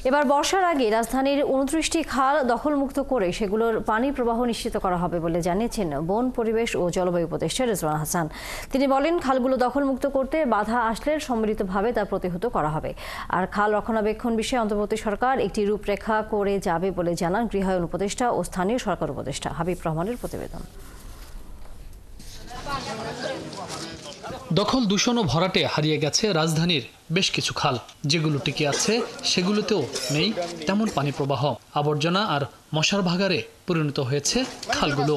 এবার বর্ষার আগে রাজধানীর ২৯টি খাল দখলমুক্ত করে সেগুলোর পানি প্রবাহ নিশ্চিত করা হবে বলে জানিয়েছেন বন, পরিবেশ ও জলবায়ু উপদেষ্টা রিজওয়ানা হাসান। তিনি বলেন, খালগুলো দখলমুক্ত করতে বাধা আসলে সম্মিলিতভাবে তা প্রতিহত করা হবে। আর খাল রক্ষণাবেক্ষণ বিষয়ে অন্তর্বর্তী সরকার একটি রূপরেখা করে যাবে বলে জানান গৃহায়ন উপদেষ্টা ও স্থানীয় সরকার উপদেষ্টা। হাবিব রহমানের প্রতিবেদন। দখল দূষণ ও ভরাটে হারিয়ে গেছে রাজধানীর বেশ কিছু খাল। যেগুলো টিকে আছে সেগুলোতেও নেই তেমন পানি প্রবাহ। আবর্জনা আর মশার ভাগাড়ে পরিণত হয়েছে খালগুলো।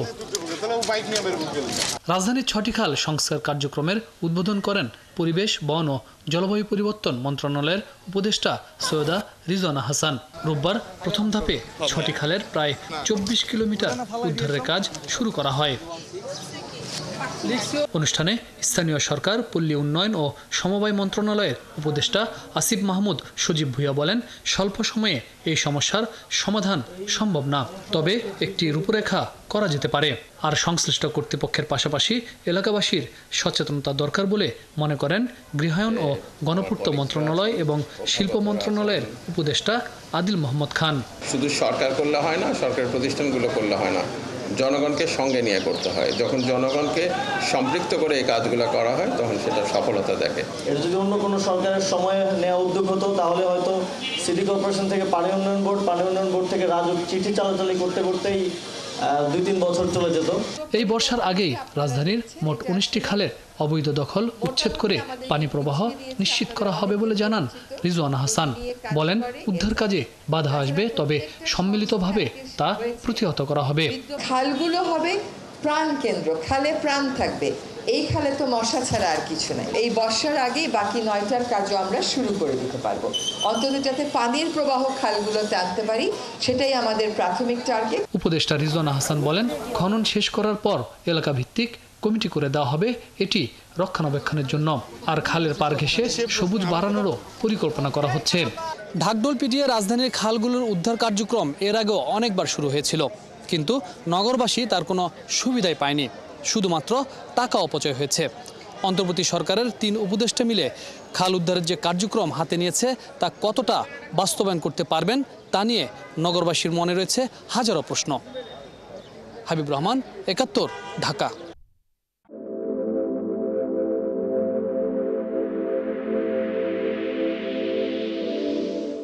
রাজধানীর ৬টি খাল সংস্কার কার্যক্রমের উদ্বোধন করেন পরিবেশ, বন ও জলবায়ু পরিবর্তন মন্ত্রণালয়ের উপদেষ্টা সৈয়দা রিজওয়ানা হাসান। রোববার প্রথম ধাপে ৬টি খালের প্রায় ২৪ কিলোমিটার উদ্ধারের কাজ শুরু করা হয়। অনুষ্ঠানে স্থানীয় সরকার, পল্লী উন্নয়ন ও সমবায় মন্ত্রণালয়ের উপদেষ্টা আসিফ মাহমুদ সজীব ভুঁইয়া বলেন, স্বল্প সময়ে এই সমস্যার সমাধান সম্ভব না, তবে একটি রূপরেখা করা যেতে পারে। আর সংশ্লিষ্ট কর্তৃপক্ষের পাশাপাশি এলাকাবাসীর সচেতনতা দরকার বলে মনে করেন গৃহায়ন ও গণপূর্ত মন্ত্রণালয় এবং শিল্প মন্ত্রণালয়ের উপদেষ্টা আদিল মোহাম্মদ খান। শুধু সরকার করলে হয় না, সরকারি প্রতিষ্ঠানগুলো করলে হয় না, জনগণকে সঙ্গে নিয়ে করতে হয়। যখন জনগণকে সম্পৃক্ত করে এই কাজগুলো করা হয় তখন সেটা সফলতা দেখে। এটা যদি অন্য কোনো সরকারের সময়ে নেওয়া উদ্যোগ হতো তাহলে হয়তো সিটি কর্পোরেশন থেকে পানি উন্নয়ন বোর্ড থেকে রাজুক চিঠি চালাচালি করতে করতেই ২-৩ বছর চলে যেত। এই বর্ষার আগেই রাজধানীর মোট ১৯টি খালের অবৈধ দখল উচ্ছেদ করে পানি প্রবাহ নিশ্চিত করা হবে বলে জানান রিজওয়ানা হাসান। বলেন, উদ্ধার কাজে বাধা আসবে, তবে সম্মিলিতভাবে তা প্রতিহত করা হবে। খালগুলো হবে প্রাণ কেন্দ্র, খালে প্রাণ থাকবে। এই খালে তো মশা ছাড়া আর কিছু নাই। এই বর্ষার আগেই বাকি ৯টার কাজও আমরা শুরু করে দিতে পারবো, অন্তত যাতে পানির প্রবাহ খালগুলোতে আনতে পারি, সেটাই আমাদের প্রাথমিক টার্গেট। উপদেষ্টা রিজওয়ানা হাসান বলেন, খনন শেষ করার পর এলাকা ভিত্তিক কমিটি করে দেওয়া হবে এটি রক্ষণাবেক্ষণের জন্য। আর খালের পার ঘেঁষে সবুজ বাড়ানোরও পরিকল্পনা করা হচ্ছে। ঢাকঢোল পিটিয়ে রাজধানীর খালগুলোর উদ্ধার কার্যক্রম এর আগেও অনেকবার শুরু হয়েছিল, কিন্তু নগরবাসী তার কোনো সুবিধাই পায়নি, শুধুমাত্র টাকা অপচয় হয়েছে। অন্তর্বর্তী সরকারের ৩ উপদেষ্টা মিলে খাল উদ্ধারের যে কার্যক্রম হাতে নিয়েছে তা কতটা বাস্তবায়ন করতে পারবেন তা নিয়ে নগরবাসীর মনে রয়েছে হাজারো প্রশ্ন। হাবিব রহমান, ৭১, ঢাকা।